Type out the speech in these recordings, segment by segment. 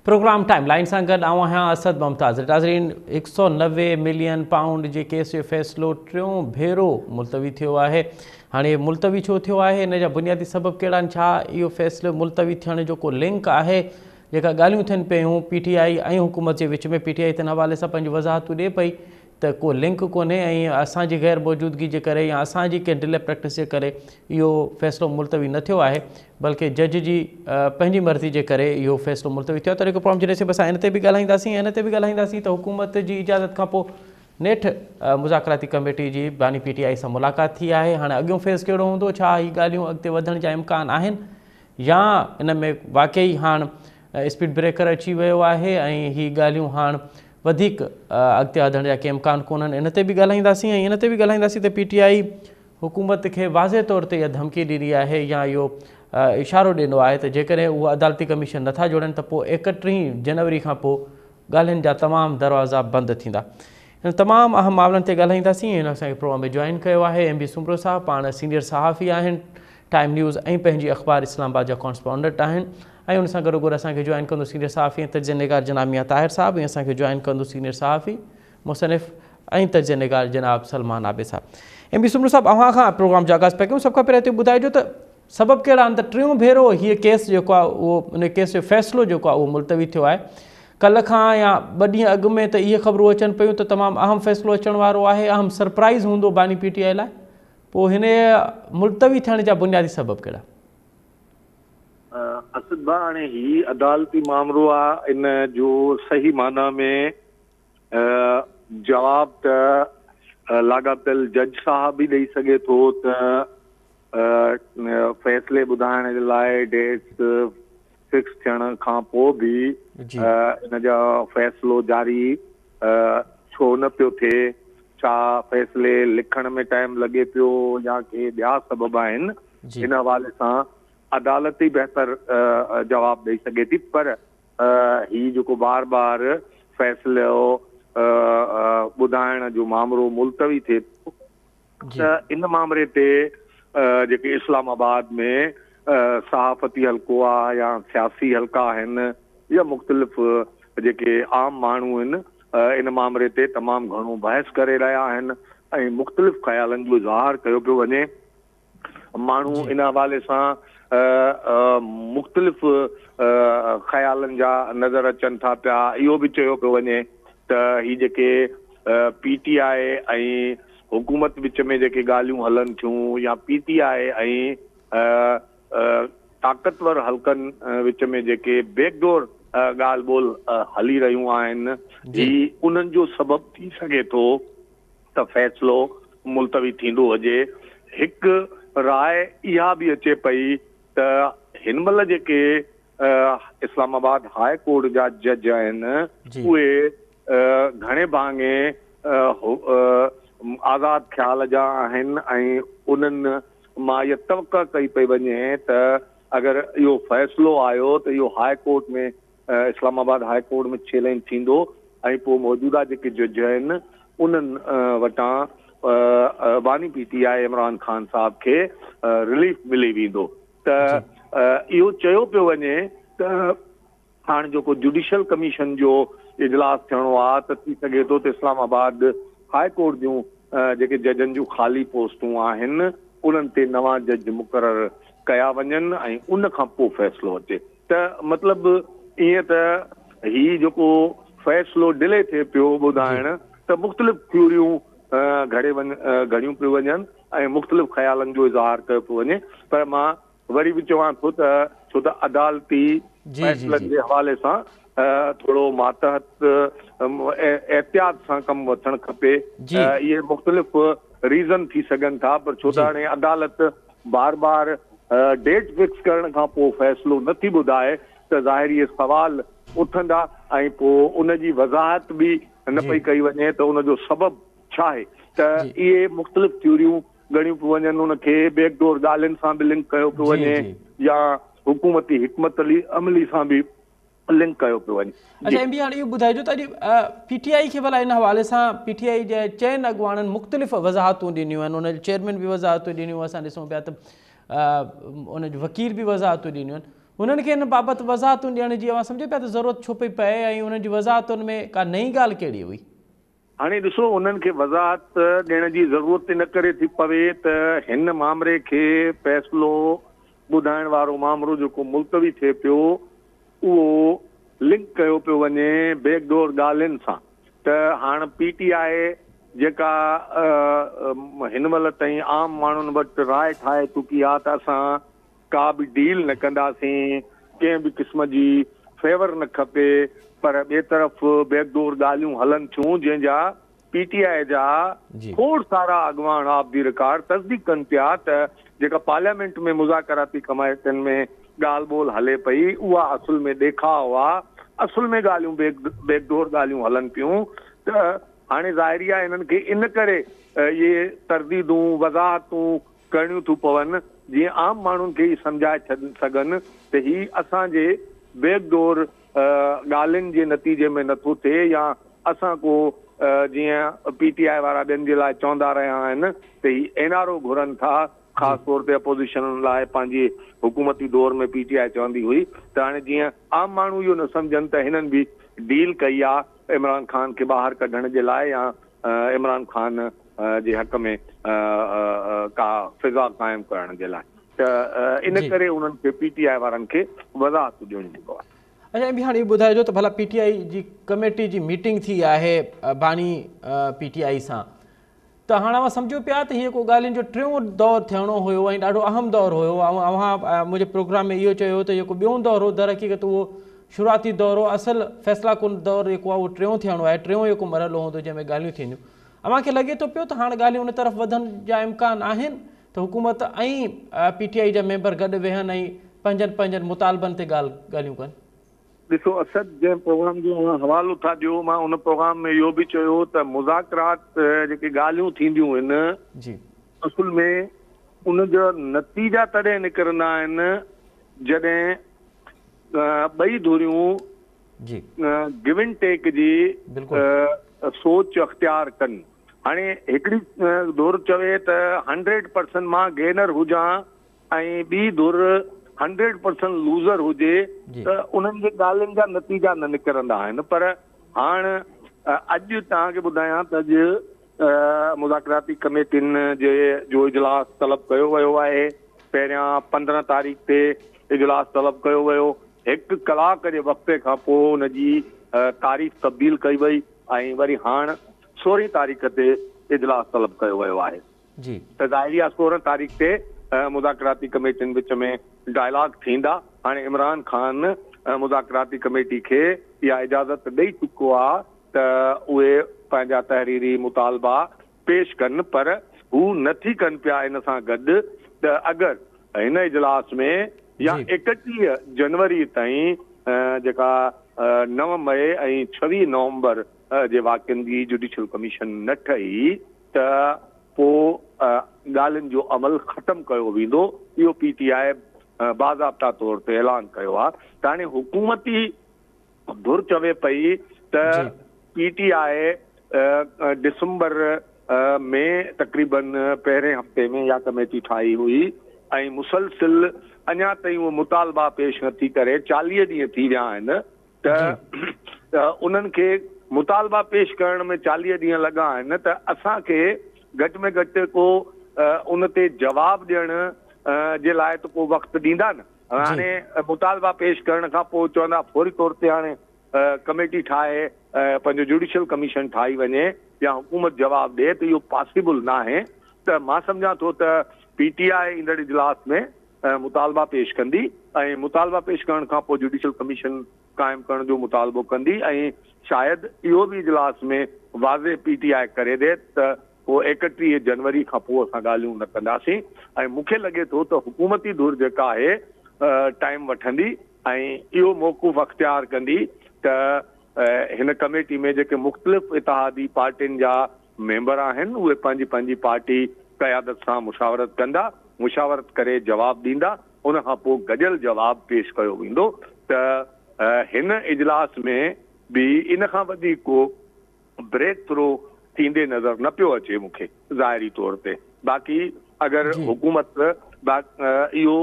Programme time line से गड असद मुमताज़। नाज़रीन 190 मिलियन पाउंड के केस जो फ़ैसिलो टियों भेरो मुलतवी थो है। हाँ मुलतवी छो थो है, इन बुनियादी सबब कड़ा छा यो फ़ैसिलो मुलतवी थियण जो को लिंक है, जेका गालियों थियन पियूं PTI और हुकूमत के विच में। PTI तिन हवाले से पंहिंजी वज़ाहतूं ॾे पई त को लिंक कोन्हे ऐं असांजी गैर मौजूदगी के करे या असांजी कंहिं डिले प्रैक्टिस के करे इहो फ़ैसिलो मुलतवी न थियो आहे, बल्कि जज जी पंहिंजी मर्ज़ी के करे इहो फ़ैसिलो मुलतवी थियो। तरीक़ो प्रोग्राम जे नसीब असां इन ते बि ॻाल्हाईंदासीं ऐं इन ते बि ॻाल्हाईंदासीं त हुकूमत जी इजाज़त खां पोइ नेठ मुज़ाकराती कमेटी जी बानी PTI सां मुलाक़ात थी आहे। हाणे अॻियों फेज़ कहिड़ो हूंदो, छा ही ॻाल्हियूं अॻिते वधण जा इम्कान आहिनि या इन में वाक़ई हाणे स्पीड ब्रेकर अची वियो आहे ऐं ही ॻाल्हियूं हाणे वधीक अॻिते वधण जा के इम्कान कोन्हनि। इन ते बि ॻाल्हाईंदासीं ऐं इन ते बि ॻाल्हाईंदासीं त PTI हुकूमत खे वाज़े तौर ते इहा धमकी ॾिनी आहे या इहो इशारो ॾिनो आहे त जेकॾहिं उहा अदालती कमीशन नथा जोड़नि त पोइ 31 जनवरी खां पोइ ॻाल्हियुनि जा तमामु दरवाज़ा बंदि थींदा। इन तमामु अहम मामलनि ते ॻाल्हाईंदासीं। हिन असांखे प्रोग्राम में जॉइन कयो आहे MB सुमरो साहब, पाण सीनियर सहाफ़ी आहिनि, टाइम न्यूज़ ऐं पंहिंजी अख़बार इस्लामाबाद जा कॉरस्पॉन्डेंट आहिनि। ऐं उन सां गॾोगॾु असांखे जॉइन कंदो सीनियर सहाफ़ी ऐं तर्जुमेनिगार जनाब मियां ताहिर साहब, ऐं असांखे जॉइन कंदो सीनियर सहाफ़ी मुसनिफ़ ऐं तर्जुमेनिगार जनाब सलमान आबिद साहब। MB सुमरो साहब, अव्हां खां प्रोग्राम जो आगाज़ पिया कयूं। सभ खां पहिरियों हिते ॿुधाइजो त सबब कहिड़ा आहिनि त टियों भेरो हीअ केस जेको आहे उहो उन केस जो फ़ैसिलो जेको आहे उहो मुलतवी थियो आहे। कल्ह खां या 2 ॾींहं अॻु में त इहे ख़बरूं अचनि पियूं त तमामु अहम फ़ैसिलो अचण वारो आहे, अहम सरप्राइज़ हूंदो बानी PTI लाइ। पोइ हिन मुलतवी थियण जा बुनियादी सबब कहिड़ा? असद भाउ, हाणे ही अदालती मामिलो आहे, इन जो सही माना में जवाब त लाॻापियल जज साहब भी ॾेई सघे थो त फ़ैसिले ॿुधाइण जे लाइ डेट्स फिक्स थियण खां पोइ बि इन जा फ़ैसिलो जारी छो न पियो थिए। छा फ़ैसिले लिखण में टाइम लॻे पियो या के ॿिया सबब आहिनि? इन हवाले सां अदालत ही बहितर जवाब ॾेई सघे थी। पर ही जेको बार बार फ़ैसिलो ॿुधाइण जो मामिलो मुलतवी थिए थो त इन मामले ते जेके इस्लामाबाद में सहाफ़ती हल्को आहे या सियासी हल्का आहिनि या मुख़्तलिफ़ जेके आम माण्हू आहिनि, इन मामले ते तमामु घणो बहस करे रहिया आहिनि ऐं मुख़्तलिफ़ ख़्यालनि जो इज़हार कयो पियो वञे। माण्हू इन हवाले सां मुख़्तलिफ़ ख़्यालनि जा नज़र अचनि था पिया। इहो बि चयो पियो वञे त ही जेके PTI ऐं हुकूमत विच में जेके ॻाल्हियूं हलनि थियूं या PTI ऐं ताक़तवर हल्कनि विच में जेके बैकडोर ॻाल्हि ॿोल हली रहियूं आहिनि, ही उन्हनि जो सबब थी सघे थो त फ़ैसिलो मुलतवी थींदो हुजे। हिकु राय इहा बि अचे पई त हिन महिल जेके इस्लामाबाद हाई कोर्ट जा जज आहिनि उहे घणे भाङे आज़ाद ख़्याल जा आहिनि ऐं उन्हनि मां इहा तवक़ा कई पई वञे त अगरि इहो फ़ैसिलो आयो त इहो हाई कोर्ट में इस्लामाबाद हाई कोर्ट में चैलेंज थींदो ऐं पोइ मौजूदा जेके जज आहिनि उन्हनि वटां बानी PTI इमरान ख़ान साहब खे रिलीफ मिली वेंदो। त इहो चयो पियो वञे त हाणे जेको जुडिशल कमीशन जो इजलास थियणो आहे त थी सघे थो त इस्लामाबाद हाई कोर्ट जूं जेके जजनि जूं ख़ाली पोस्टूं आहिनि उन्हनि ते नवां जज मुक़ररु कया वञनि ऐं उन खां पोइ फ़ैसिलो अचे। त मतिलबु ईअं त ही जेको फ़ैसिलो डिले थिए पियो ॿुधाइण त मुख़्तलिफ़ थ्योरियूं घड़ियूं पियूं वञनि ऐं मुख़्तलिफ़ ख़्यालनि जो इज़हार कयो पियो वञे। पर मां वरी बि चवां थो त छो त अदालती फ़ैसिलनि जे हवाले सां थोरो मातहत एहतियात सां कमु वठणु खपे। इहे मुख़्तलिफ़ रीज़न थी सघनि था, पर छो त हाणे अदालत बार बार डेट फिक्स करण खां पोइ फ़ैसिलो नथी ॿुधाए त ज़ाहिरी इहे सवाल उथंदा ऐं पोइ उनजी वज़ाहत बि न पई कई वञे त उनजो सबब छा आहे। त इहे मुख़्तलिफ़ थ्योरियूं ॻणियूं पियूं वञनि, उनखे बैकडोर ॻाल्हियुनि सां बि लिंक कयो पियो वञे या हुकूमती हिकमत अमली सां बि लिंक कयो पियो वञे। अच्छा MB, हाणे इहो ॿुधाइजो त अॼु PTI खे भला इन हवाले सां PTI जे चइनि अॻुवाणनि मुख़्तलिफ़ वज़ाहतूं ॾिनियूं आहिनि, उनजे चेयरमैन बि वज़ाहतूं ॾिनियूं, असां ॾिसूं पिया त उनजो वकील बि वज़ाहतूं ॾिनियूं आहिनि। उन्हनि खे हिन बाबति वज़ाहतूं ॾियण जी अवां सम्झो पिया त ज़रूरत छो पई पए ऐं उन्हनि जी वज़ाहतुनि में का नई ॻाल्हि कहिड़ी हुई? हाणे ॾिसो उन्हनि खे वज़ाहत ॾियण जी ज़रूरत इन करे थी पवे त हिन मामले खे फ़ैसिलो ॿुधाइण वारो मामिलो जेको मुलतवी थिए पियो उहो लिंक कयो पियो वञे बैकडोर ॻाल्हियुनि सां त हाणे PTI जेका हिन महिल ताईं आम माण्हुनि वटि राय ठाहे चुकी आहे त असां का बि डील न कंदासीं, कंहिं बि क़िस्म जी फेवर न खपे, पर ॿिए तरफ़ बैकडोर ॻाल्हियूं हलनि थियूं जंहिंजा PTI जा खोड़ सारा अॻवान ऑफ दी रिकॉर्ड तस्दीक कनि पिया त जेका पार्लियामेंट में मुज़ाकराती कमेटियुनि में ॻाल्हि ॿोल हले पई उहा असुल में ॾेखाव आहे, असुल में ॻाल्हियूं बैकडोर ॻाल्हियूं हलनि पियूं। त हाणे ज़ाहिरी आहे इन्हनि खे इन करे इहे तरदीदूं वज़ाहतूं करणियूं थियूं पवनि जीअं आम माण्हुनि खे ई सम्झाए सघनि त ही असांजे बैकडोर ॻाल्हियुनि जे नतीजे में नथो थिए या असां को जीअं PTI वारा ॿियनि जे लाइ चवंदा रहिया आहिनि त ही NRO घुरनि था, ख़ासि तौर ते अपोज़िशन लाइ पंहिंजे हुकूमती दौर में PTI चवंदी हुई त हाणे जीअं आम माण्हू इहो न सम्झनि त हिननि बि डील कई आहे इमरान ख़ान खे ॿाहिरि कढण जे लाइ या इमरान ख़ान जे हक़ में का फिज़ा क़ाइमु करण जे लाइ, त इन करे उन्हनि खे PTI वारनि खे वज़ाहत ॾियणी पवंदी। अच्छा, ऐं बि हाणे इहो ॿुधाइजो त भला PTI जी कमेटी जी मीटिंग थी आहे बानी PTI सां, त हाणे अवां सम्झो पिया त हीअ को ॻाल्हियुनि जो टियों दौरु थियणो हुयो ऐं ॾाढो अहम दौरु हुयो। अवां मुंहिंजे प्रोग्राम में इहो चयो त जेको ॿियों दौरु हो दर हक़ीक़त उहो शुरूआती दौरु हो, असुल फ़ैसिला कुन दौरु जेको आहे उहो टियों थियणो आहे, टियों जेको मरहलो हूंदो जंहिंमें ॻाल्हियूं थींदियूं। अव्हां खे लॻे थो पियो त हाणे ॻाल्हियूं उन तरफ़ वधण जा इम्कान आहिनि त हुकूमत ऐं PTI जा मेंबर गॾु वेहनि ऐं पंहिंजनि मुतालबनि ते ॻाल्हियूं कनि? ॾिसो असद जंहिं प्रोग्राम जो हवालो था ॾियो, मां उन प्रोग्राम में इहो बि चयो त मुज़ाकरात जेके ॻाल्हियूं थींदियूं आहिनि असुल में उन जा नतीजा तॾहिं निकिरंदा आहिनि जॾहिं ॿई धुरियूं गिव एंड टेक जी सोच अख़्तियार कनि। हाणे हिकिड़ी धुर चवे त 100% मां गेनर हुजां ऐं ॿी धुर 100% लूज़र हुजे त उन्हनि जे ॻाल्हियुनि जा नतीजा न निकिरंदा आहिनि। पर हाणे अॼु तव्हांखे ॿुधायां त अॼु मुज़ाकराती कमेटियुनि जो इजलास तलब कयो वियो आहे। पहिरियां 15 तारीख़ ते इजलास तलब कयो वियो, 1 कलाक जे वक़्ते खां पोइ उनजी तारीख़ तब्दील कई वई ऐं वरी हाणे 16 तारीख़ ते इजलास तलब कयो वियो आहे। त ज़ाहिरी आहे 16 तारीख़ ते मुज़ाकराती कमेटियुनि विच में डायलॉग थींदा। हाणे इमरान ख़ान मुज़ाकराती कमेटी खे इहा इजाज़त ॾेई चुको आहे त उहे पंहिंजा तहरीरी मुतालबा पेश कनि, पर हू नथी कनि पिया इन सां गॾु त अगरि हिन इजलास में या 31 जनवरी ताईं जेका 9 मई ऐं 26 नवंबर जे वाक़िअनि जी जुडिशल कमीशन न ठही त पोइ ॻाल्हियुनि जो अमल ख़तमु कयो वेंदो। इहो PTI बाज़ाब्ता तौर ते ऐलान कयो आहे। त हाणे हुकूमती धुर चवे पई त PTI डिसंबर में तक़रीबन पहिरें हफ़्ते में इहा कमेटी ठाही हुई ऐं मुसलसिल अञा ताईं उहो मुतालबा पेश नथी करे। 40 ॾींहं थी विया आहिनि त उन्हनि खे मुतालबा पेश करण में 40 ॾींहं लॻा आहिनि त असांखे घटि में घटि को उन ते जवाबु ॾियण जे लाइ त को वक़्तु ॾींदा न। हाणे मुतालबा पेश करण खां पोइ चवंदा फौरी तौर ते हाणे कमेटी ठाहे पंहिंजो जुडिशल कमीशन ठाही वञे या हुकूमत जवाबु ॾिए, त इहो पॉसिबल न आहे। त मां सम्झां थो त PTI ईंदड़ इजलास में मुतालबा पेश कंदी ऐं मुतालबा पेश करण खां पोइ जुडिशल कमीशन क़ाइमु करण जो मुतालबो कंदी ऐं शायदि इहो बि इजलास में वाज़े PTI करे ॾे त पोइ 31 जनवरी खां पोइ असां ॻाल्हियूं न कंदासीं। ऐं मूंखे लॻे थो त हुकूमती धुर जेका आहे टाइम वठंदी ऐं इहो मौक़ूफ़ अख़्तियार कंदी त हिन कमेटी में जेके मुख़्तलिफ़ इतिहादी पार्टियुनि जा मेंबर आहिनि उहे पंहिंजी पंहिंजी पार्टी क़यादत सां मुशावरत कंदा, मुशावरत करे जवाबु ॾींदा, उन खां पोइ गॾियल जवाबु पेश कयो वेंदो। त हिन इजलास में बि इन खां वधीक को ब्रेक थ्रो थींदे नज़र न पियो अचे मूंखे ज़ाहिरी तौर ते। बाक़ी अगरि हुकूमत इहो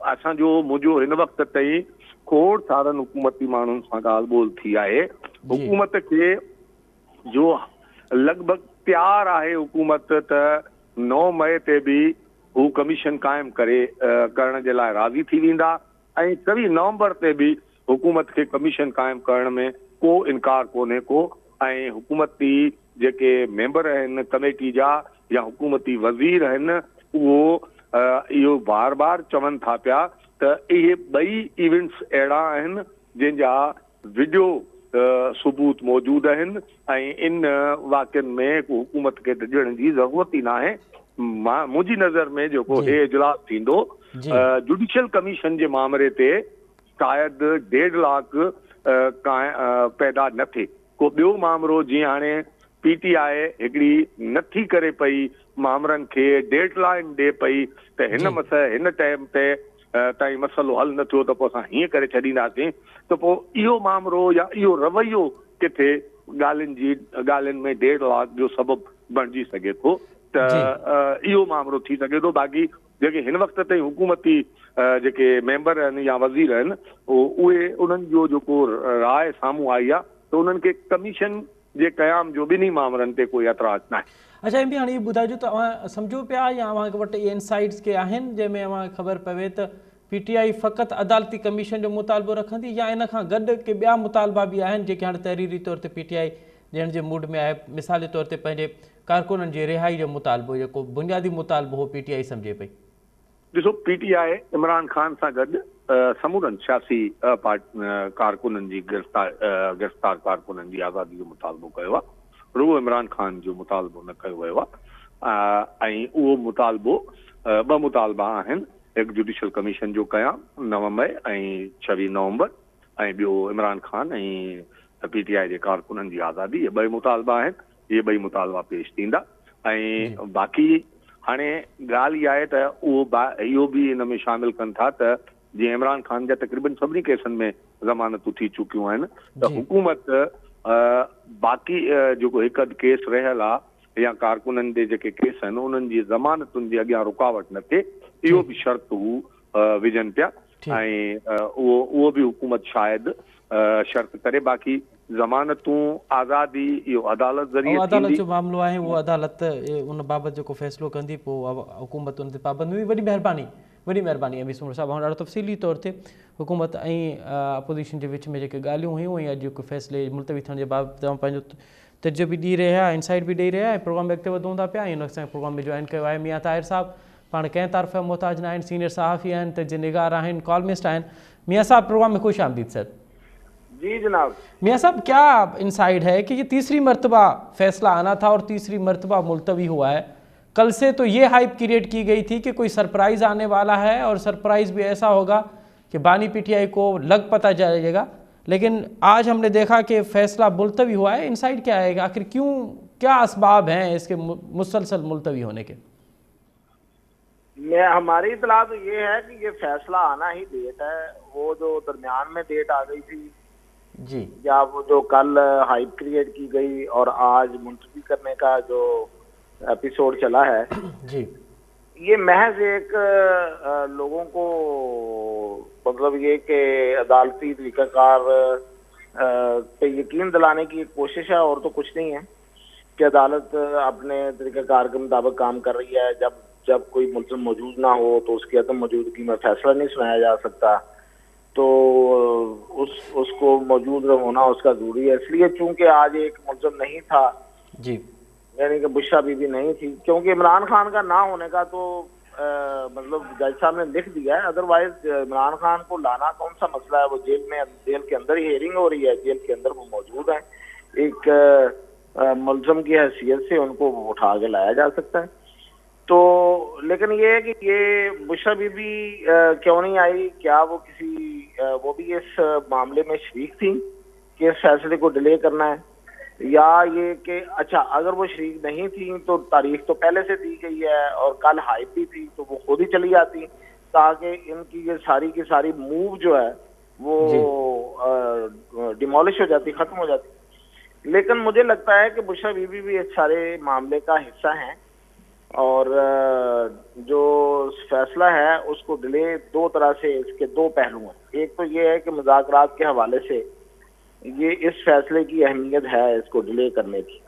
असांजो मुंहिंजो हिन वक़्त ताईं खोड़ सारनि हुकूमती माण्हुनि सां ॻाल्हि ॿोल थी आहे। हुकूमत खे जो लॻभॻि तयारु आहे हुकूमत त 9 मई ते बि हू कमीशन क़ाइमु करण जे लाइ राज़ी थी वेंदा ऐं 24 नवंबर ते बि हुकूमत खे कमीशन क़ाइमु करण में को इनकार कोन्हे को। ऐं हुकूमती जेके मेंबर आहिनि कमेटी जा या हुकूमती वज़ीर आहिनि उहो इहो बार बार चवनि था पिया त इहे ॿई इवेंट्स अहिड़ा आहिनि जंहिंजा वीडियो सबूत मौजूदु आहिनि ऐं इन वाक़िअनि में हुकूमत खे ॾिजण जी ज़रूरत ई न आहे। मुंहिंजी नज़र में जेको हे इजलास थींदो जुडिशियल कमीशन जे मामले ते शायदि 1.5 लाख पैदा न थिए। को ॿियो मामिलो जीअं हाणे PTI हिकिड़ी नथी करे पई मामरनि खे डेडलाइन ॾे पई त हिन टाइम ते ताईं मसइलो हल न थियो त पोइ असां हीअं करे छॾींदासीं, त पोइ इहो मामिलो या इहो रवैयो किथे ॻाल्हियुनि में 1.5 लाख जो सबबु बणिजी सघे थो त इहो मामिलो थी सघे थो। बाक़ी जेके हिन वक़्त ताईं हुकूमती जेके मेंबर आहिनि या वज़ीर आहिनि उहे उन्हनि जो जेको राय साम्हूं आई आहे त उन्हनि खे कमीशन जे क़याम जो ॿिन्ही मामलनि ते कोई एतराज़ न आहे। अच्छा एम बि हाणे ॿुधाइजो तव्हां सम्झो पिया या अव्हांखे वटि इहे इनसाइट्स के आहिनि जंहिंमें अव्हांखे ख़बर पवे त PTI फ़क़ति अदालती कमीशन जो मुतालबो रखंदी या इन खां गॾु के ॿिया मुतालबा बि आहिनि जेके हाणे तहरीरी तौर ते PTI ॾियण जे मूड में आहे। मिसाल जे तौर ते पंहिंजे कारकुननि जे रिहाई जो मुतालबो जेको बुनियादी मुतालबो हो PTI सम्झे पई। ॾिसो PTI इमरान ख़ान सां गॾु समूरनि सियासी कारकुननि जी गिरफ़्तार कारकुननि जी आज़ादी जो मुतालबो कयो आहे। रुगो इमरान ख़ान जो मुतालबो न कयो वियो आहे ऐं उहो मुतालबो 2 मुतालबा आहिनि, हिकु जुडिशियल कमीशन जो क़याम 9 मई ऐं 26 नवंबर ऐं ॿियो इमरान ख़ान ऐं PTI जे कारकुननि जी आज़ादी। इहे 2 मुतालबा आहिनि, इहे 2 मुतालबा पेश थींदा ऐं बाक़ी हाणे ॻाल्हि इहा आहे त इहो बि इन में शामिल कनि था त जीअं इमरान ख़ान जा तक़रीबन सभिनी केसनि में ज़मानतूं थी चुकियूं आहिनि त हुकूमत बाक़ी जेको हिकु अधु केस रहियल आहे या कारकुननि जे जेके केस आहिनि उन्हनि जी ज़मानतुनि जे अॻियां रुकावट न थिए, इहो बि शर्त हू विझनि पिया ऐं उहो बि हुकूमत शायदि शर्त करे। बाक़ी ज़मानतूं आज़ादी इहो अदालत ज़रिए अदालत जो मामिलो आहे, उहो अदालत उन बाबति जेको फ़ैसिलो कंदी पोइ हुकूमत उन ते पाबंद हुई। वॾी महिरबानी एम सूमर साहिबु। ॾाढो तफ़सीली तौर ते हुकूमत ऐं अपोज़िशन जे विच में जेके ॻाल्हियूं हुयूं ऐं अॼु जेको फ़ैसिले मुलतवी थियण जे बाबति तव्हां पंहिंजो तजुर्बो बि ॾेई रहिया, इनसाइट बि ॾेई रहिया ऐं प्रोग्राम में अॻिते वधूं था पिया। ऐं हिन प्रोग्राम में जॉइन कयो आहे मियां ताहिर साहिबु। पाण कंहिं तरफ़ मोहताज न आहिनि, सीनियर सहाफ़ी आहिनि, तजिद निगार आहिनि, कॉलमिस्ट आहिनि। मियां साहब प्रोग्राम में खुश आमदीद सर। जी जनाब। मियां साहब क्या इनसाइट है कि ये तीसरी मरतबा फैसला आना था और तीसरी मरतबा मुलतवी हुआ है। कल से तो ये हाइप क्रिएट की गई थी कि कोई सरप्राइज़ आने वाला है और सरप्राइज़ भी ऐसा होगा कि बानी PTI को लग पता चलेगा, लेकिन आज हमने देखा कि फैसला मुलतवी हुआ है। इनसाइट क्या है, आखिर क्यों, क्या असबाब हैं इसके मुसलसल मुलतवी होने के? हमारी इतला तो ये है कि ये फैसला आना ही डेट है, वो जो दरमियान में डेट आ गई थी जी, या वो जो कल हाइप क्रिएट की गई और आज मुलतवी करने का जो एपिसोड चला है जी, ये महज एक लोगों को मतलब ये कि अदालती तरीक़ाकार पे यकीन दिलाने की एक कोशिश है और तो कुछ नहीं है कि अदालत अपने तरीक़ाकार के मुताबिक काम कर रही है। जब कोई मुलज़िम मौजूद ना हो तो उसकी अदम मौजूदगी में फैसला नहीं सुनाया जा सकता, तो उसको मौजूद होना उसका ज़रूरी है। इसलिए चूंकि आज एक मुलज़िम नहीं था जी, यानी कि बुशरा बीबी नहीं थी, क्योंकि इमरान खान का ना होने का तो मतलब जज साहब ने लिख दिया है, अदरवाइज इमरान खान को लाना कौन सा मसला है। वो जेल के अंदर ही हियरिंग हो रही है, जेल के अंदर वो मौजूद है, एक मुलज़िम की हैसियत से उनको उठा के लाया जा सकता है। तो लेकिन ये है कि ये बुशरा बीबी क्यों नहीं आई, क्या वो वो भी इस मामले में शरीक थी कि इस फैसले को डिले करना है, या ये कि अच्छा अगर वो शरीक नहीं थी तो तारीख तो पहले से दी गई है और कल हाइप भी थी तो वो खुद ही चली जाती ताकि इनकी ये सारी की सारी मूव जो है वो डिमोलिश हो जाती, खत्म हो जाती। लेकिन मुझे लगता है कि बुशरा बीबी भी इस सारे मामले का हिस्सा हैं और जो फैसला है उसको डिले दो तरह से, इसके दो पहलू हैं। एक तो ये है कि मुज़ाकरात के हवाले से ये इस फैसले की अहमियत है इसको डिले करने की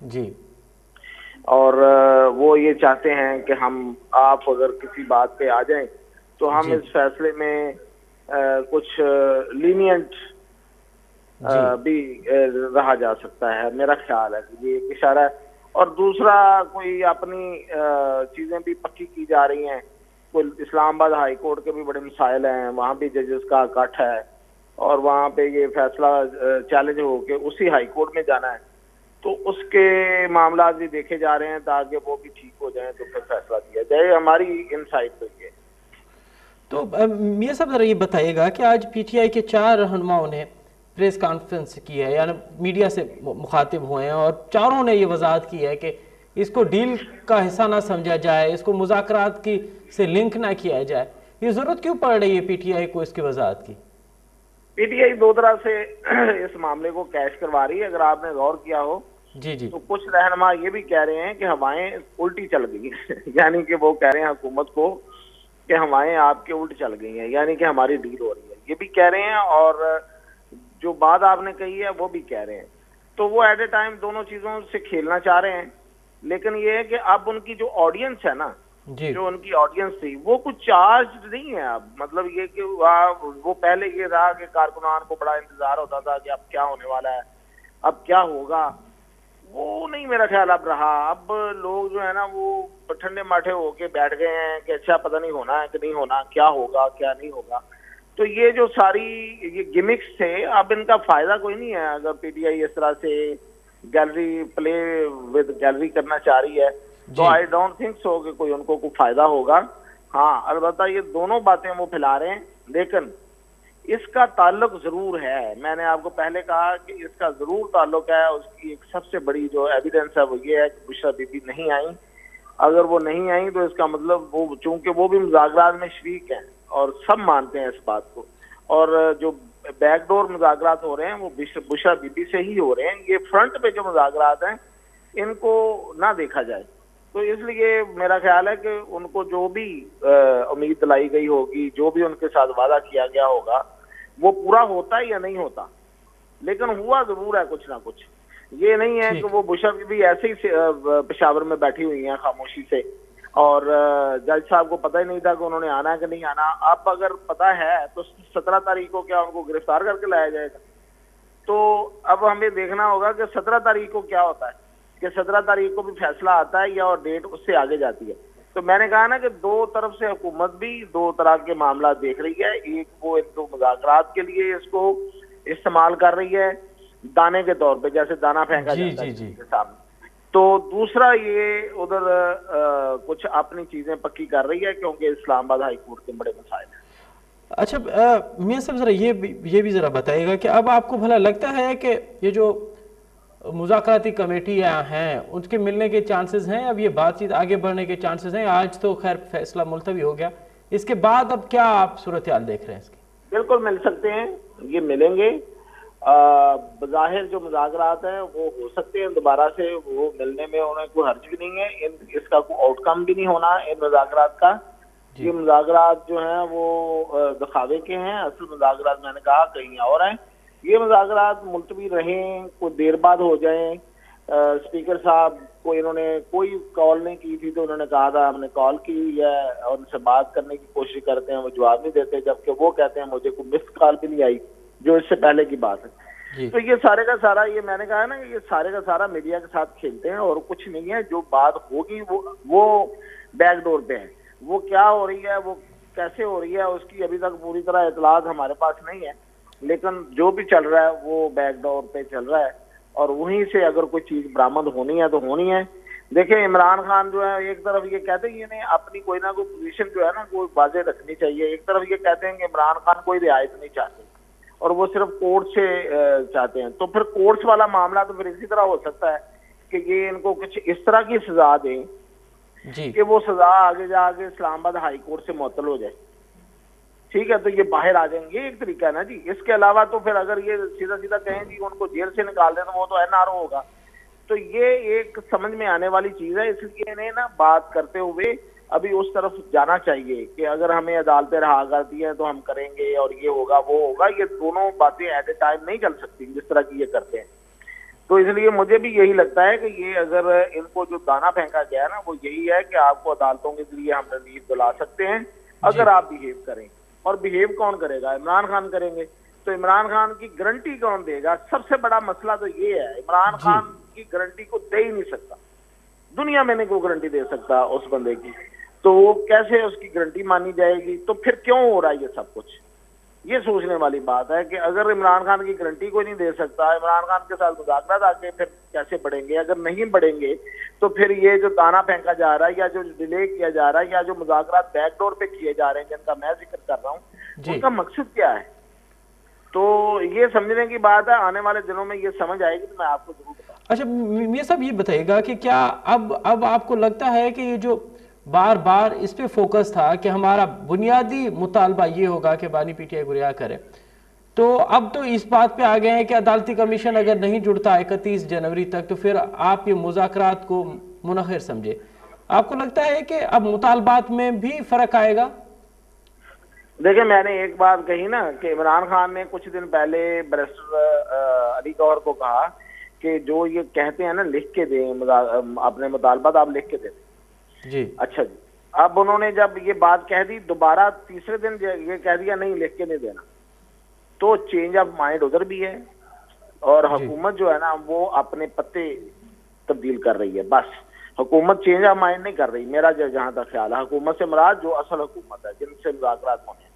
जी, और वो ये चाहते हैं कि आप अगर किसी बात पे आ जाएं तो हम इस फैसले में कुछ लीनियंट भी रहा जा सकता है। मेरा ख्याल है कि ये एक इशारा है। और दूसरा, कोई अपनी चीजें भी पक्की की जा रही हैं। कोई इस्लामाबाद हाई कोर्ट के भी बड़े मसाइल हैं, वहाँ भी जजेस का इकट्ठ है और वहाँ पे ये फैसला चैलेंज होके उसी हाई कोर्ट में जाना है, तो उसके मामला भी देखे जा रहे हैं ताकि वो भी ठीक हो जाएं तो फिर फैसला दिया जाए। हमारी इनसाइट तो ये। तो मियां साहब जरा ये बताइएगा कि आज पीटीआई के 4 रहनुमाओं ने प्रेस कॉन्फ्रेंस की है, यानी मीडिया से मुखातिब हुए हैं और चारों ने ये वजाहत की है कि इसको डील का हिस्सा ना समझा जाए, इसको मुज़ाकरात की से लिंक ना किया जाए। ये जरूरत क्यों पड़ रही है पीटीआई को इसकी वजाहत की? पीटीआई दो तरह से इस मामले को कैश करवा रही है। अगर आपने गौर किया हो जी जी, तो कुछ रहनुमा ये भी कह रहे हैं कि हवाएं उल्टी चल गई यानी कि वो कह रहे हैं हुकूमत को कि हवाएं आपके उल्ट चल गई हैं, यानी कि हमारी डील हो रही है, ये भी कह रहे हैं। और जो बात आपने कही है वो भी कह रहे हैं। तो वो एट ए टाइम दोनों चीजों से खेलना चाह रहे हैं। लेकिन ये है कि अब उनकी जो ऑडियंस है ना, जो उनकी ऑडियंस थी वो कुछ चार्ज नहीं है अब। मतलब ये कि वो पहले ये रहा कि कारकुनान को बड़ा इंतजार होता था कि अब क्या होने वाला है, अब क्या होगा, वो नहीं मेरा ख्याल अब रहा। अब लोग जो है ना वो ठंडे माठे होके बैठ गए हैं कि अच्छा पता नहीं होना है कि नहीं होना, क्या होगा क्या नहीं होगा। तो ये जो सारी ये गिमिक्स थे, अब इनका फायदा कोई नहीं है। अगर पीटीआई इस तरह से गैलरी प्ले विद गैलरी करना चाह रही है तो आई डोंट थिंक सो कि कोई उनको कोई फायदा होगा। हाँ, अलबत्ता ये दोनों बातें वो फैला रहे हैं, लेकिन इसका ताल्लुक जरूर है। मैंने आपको पहले कहा कि इसका जरूर ताल्लुक है। उसकी एक सबसे बड़ी जो एविडेंस है वो ये है कि बुशरा बीबी नहीं आई। अगर वो नहीं आई तो इसका मतलब वो, चूंकि वो भी मुज़ाकरात में शरीक हैं और सब मानते हैं इस बात को, और जो बैकडोर मुज़ाकरात हो रहे हैं वो बुशरा बीबी से ही हो रहे हैं। ये फ्रंट पे जो मुज़ाकरात हैं इनको ना देखा जाए। तो इसलिए मेरा ख्याल है कि उनको जो भी उम्मीद दिलाई गई होगी, जो भी उनके साथ वादा किया गया होगा, वो पूरा होता है या नहीं होता, लेकिन हुआ जरूर है कुछ ना कुछ। ये नहीं है कि वो बुशरा बीबी ऐसे ही पेशावर में बैठी हुई हैं खामोशी से और जज साहब को पता ही नहीं था कि उन्होंने आना है कि नहीं आना। अब अगर पता है तो 17 तारीख को क्या उनको गिरफ्तार करके लाया जाएगा? तो अब हमें देखना होगा कि 17 तारीख को क्या होता है, कि 17 तारीख को भी फैसला आता है या और डेट उससे आगे जाती है। तो मैंने कहा ना कि दो तरफ से हुकूमत भी दो तरह के मामला देख रही है। एक वो इनको मुज़ाकरात के लिए इसको इस्तेमाल कर रही है दाने के तौर पे, जैसे दाना फेंका जाता है के सामने। तो दूसरा ये उधर कुछ अपनी चीजें पक्की कर रही है क्योंकि इस्लामाबाद हाई कोर्ट के बड़े मसाइल हैं। अच्छा मियां साहब जरा ये भी जरा बताइएगा कि अब आपको भला लगता है कि ये जो मुज़ाकराती कमेटियां हैं उनके मिलने के चांसेस हैं, अब ये बातचीत आगे बढ़ने के चांसेस हैं? आज तो खैर फैसला मुलतवी हो गया, इसके बाद अब क्या आप सूरत हाल देख रहे हैं इसकी? बिल्कुल मिल सकते हैं, ये मिलेंगे। बज़ाहिर जो मुज़ाकरात हैं वो हो सकते हैं दोबारा से, वो मिलने में उन्हें कोई हर्ज भी नहीं है। इसका कोई आउटकम भी नहीं होना इन मुज़ाकरात का। ये मुज़ाकरात जो हैं वो दिखावे के हैं, असल मुज़ाकरात मैंने कहा कहीं और हैं। ये मुज़ाकरात मुलतवी रहें, कोई देर बाद हो जाएं। स्पीकर साहब को इन्होंने कोई कॉल नहीं की थी तो उन्होंने कहा था हमने कॉल की है और उनसे बात करने की कोशिश करते हैं, वो जवाब नहीं देते, जबकि वो कहते हैं मुझे कोई मिस्ड कॉल भी नहीं आई, जो इससे पहले की बात है। तो ये सारे का सारा, ये मैंने कहा ना कि ये सारे का सारा मीडिया के साथ खेलते हैं और कुछ नहीं है। जो बात होगी वो बैकडोर पे है। वो क्या हो रही है, वो कैसे हो रही है, उसकी अभी तक पूरी तरह इतलात हमारे पास नहीं है। लेकिन जो भी चल रहा है वो बैकडोर पे चल रहा है और वहीं से अगर कोई चीज बरामद होनी है तो होनी है। देखिए इमरान खान जो है एक तरफ ये कहते हैं इन्हें अपनी कोई ना कोई पोजीशन जो है ना वो वाज़ेह रखनी चाहिए। एक तरफ ये कहते हैं कि इमरान खान कोई रियायत नहीं चाहते और वो सिर्फ कोर्ट से चाहते हैं। तो फिर कोर्ट्स वाला मामला तो फिर इसी तरह हो सकता है कि ये इनको कुछ इस तरह की सजा दें कि वो सजा आगे जाके इस्लामाबाद हाई कोर्ट से मुअत्तल हो जाए। ठीक है, तो ये बाहर आ जाएंगे, एक तरीका है ना जी। इसके अलावा तो फिर अगर ये सीधा सीधा कहें जी उनको जेल से निकाल दें तो वो तो एनआरओ होगा। तो ये एक समझ में आने वाली चीज है, इसलिए इन्हें ना बात करते हुए अभी उस तरफ जाना चाहिए कि अगर हमें अदालतें रहा करती हैं तो हम करेंगे और ये होगा वो होगा। ये दोनों बातें एट ए टाइम नहीं चल सकती जिस तरह की ये करते हैं। तो इसलिए मुझे भी यही लगता है कि ये अगर इनको जो दाना फेंका गया है ना, वो यही है कि आपको अदालतों के जरिए हम रिलीफ दिला सकते हैं अगर आप बिहेव करें। और बिहेव कौन करेगा? इमरान खान करेंगे। तो इमरान खान की गारंटी कौन देगा? सबसे बड़ा मसला तो ये है, इमरान खान की गारंटी को दे ही नहीं सकता, दुनिया में नहीं कोई गारंटी दे सकता उस बंदे की, तो वो कैसे उसकी गारंटी मानी जाएगी? तो फिर क्यों हो रहा है ये सब कुछ? ये सोचने वाली बात है कि अगर इमरान खान की गारंटी कोई नहीं दे सकता, इमरान खान के साथ मुज़ाकरात आके फिर कैसे बढ़ेंगे? अगर नहीं बढ़ेंगे तो फिर ये जो दाना फेंका जा रहा है या जो डिले किया जा रहा है या जो मुज़ाकरात बैकडोर पे किए जा रहे हैं जिनका मैं जिक्र कर रहा हूँ, उनका मकसद क्या है? तो ये समझने की बात है, आने वाले दिनों में ये समझ आएगी तो मैं आपको जरूर बताऊँ। अच्छा मियां साहब, ये बताइएगा कि क्या अब आपको लगता है कि ये जो बार बार इस पे फोकस था कि हमारा बुनियादी मुतालबा ये होगा कि बानी पीटीआई को रिहा करे, तो अब तो इस बात पे आ गए हैं कि अदालती कमीशन अगर नहीं जुड़ता 31 जनवरी तक तो फिर आप ये मुज़ाकरात को मुनखर समझे। आपको लगता है कि अब मुतालबात में भी फर्क आएगा? देखिए, मैंने एक बात कही ना कि इमरान खान ने कुछ दिन पहले बैरिस्टर अली गौहर को कहा कि जो ये कहते हैं ना लिख के दें अपने मुतालबात, आप लिख के दें जी। अच्छा जी, अब उन्होंने जब ये बात कह दी, दोबारा तीसरे दिन ये कह दिया नहीं लिख के नहीं देना, तो चेंज ऑफ माइंड उधर भी है और हुकूमत जो है ना वो अपने पत्ते तब्दील कर रही है। बस हुकूमत चेंज ऑफ माइंड नहीं कर रही, मेरा जहां तक ख्याल है। हुकूमत से मुराद जो असल हुकूमत है, जिनसे मुज़ाकरात होने हैं,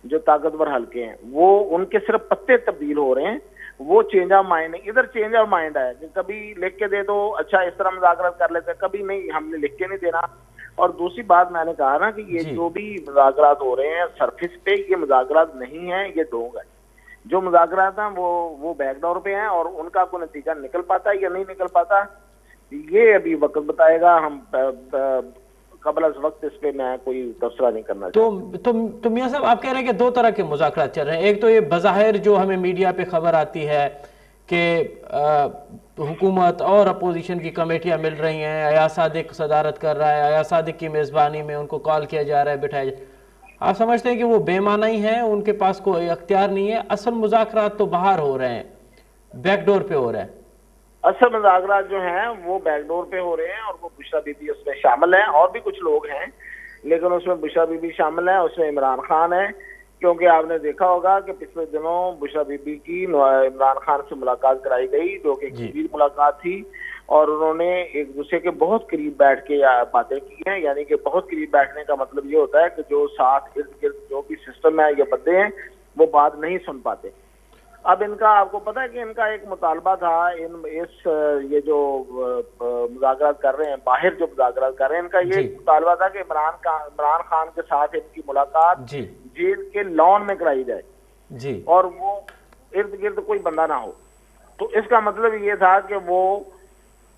जो ताकतवर हल्के हैं, वो उनके सिर्फ पत्ते तब्दील हो रहे हैं, वो चेंज ऑफ माइंड है। इधर चेंज ऑफ माइंड है कि कभी लिख के दे दो, अच्छा इस तरह मुज़ाकरात कर लेते हैं, कभी नहीं हमने लिख के नहीं देना। और दूसरी बात मैंने कहा ना कि ये जो भी मुज़ाकरात हो रहे हैं सरफेस पे, ये मुज़ाकरात नहीं है, ये ढोंग है। जो मुज़ाकरात हैं वो बैकडोर पे हैं और उनका कोई नतीजा निकल पाता है या नहीं निकल पाता, ये अभी वक्त बताएगा। हम कबल अज़ वक्त इस पे मैं कोई तबसरा नहीं करना चाहता। तो मियां साहब, आप कह रहे हैं कि दो तरह के मुज़ाकरात चल रहे हैं। एक तो ये बज़ाहिर जो हमें मीडिया पे खबर आती है कि हुकूमत और अपोजिशन की कमेटियां मिल रही हैं, अयाज सादिक सदारत कर रहा है, अयाज सादिक की मेज़बानी में उनको कॉल किया जा रहा है, बिठाया जा। आप समझते हैं कि वो बेमाना ही हैं, उनके पास कोई अख्तियार नहीं है? असल मुज़ाकरात तो बाहर हो रहे हैं, बैकडोर पे हो रहे हैं। असल मुज़ाकरात जो हैं वो बैकडोर पे हो रहे हैं और वो बुशरा बीबी उसमें शामिल है, और भी कुछ लोग हैं, लेकिन उसमें बुशरा बीबी शामिल है, उसमें इमरान खान है। क्योंकि आपने देखा होगा कि पिछले दिनों बुशरा बीबी की इमरान खान से मुलाकात कराई गई, जो कि एक मुलाकात थी, और उन्होंने एक दूसरे के बहुत करीब बैठ के बातें की हैं। यानी कि बहुत करीब बैठने का मतलब ये होता है कि जो साथ इर्द गिर्द जो भी सिस्टम है या बंदे हैं वो बात नहीं सुन पाते। अब इनका आपको पता है कि इनका एक मुतालबा था, ये जो मुज़ाकरात कर रहे हैं, बाहर जो मुज़ाकरात कर रहे हैं, इनका ये मुतालबा था कि इमरान खान के साथ इनकी मुलाकात जेल के लॉन में कराई जाए जी, और वो इर्द गिर्द कोई बंदा ना हो। तो इसका मतलब ये था कि वो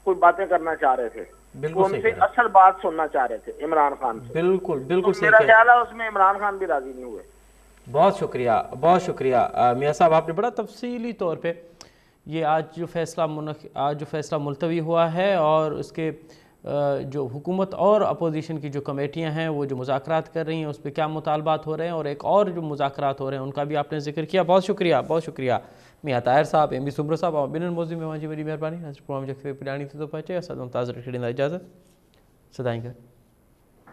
कोई बातें करना चाह रहे थे, बिल्कुल उनसे असल बात सुनना चाह रहे थे इमरान खान से। बिल्कुल बिल्कुल तो मेरा ख्याल है उसमें इमरान खान भी राजी नहीं हुए। बहुत शुक्रिया मियां साहब, आपने बड़ा तफसीली तौर पे ये आज जो फैसला मुलतवी हुआ है और उसके जो हुकूमत और अपोजिशन की जो कमेटियां हैं वो जो मुज़ाकरात कर रही हैं उस पर क्या मुतालबात हो रहे हैं, और एक और जो मुज़ाकरात हो रहे हैं उनका भी आपने जिक्र किया। बहुत शुक्रिया मियां ताहिर साहब, एम बी सुमरो साहब और बिन मौजूद में वहाँ जी मेरी मेहरबानी प्रोग्राम जख्ते पिलानी थी तो पहुँचे सद मुमताज़ रखी इजाज़त सदाई कर।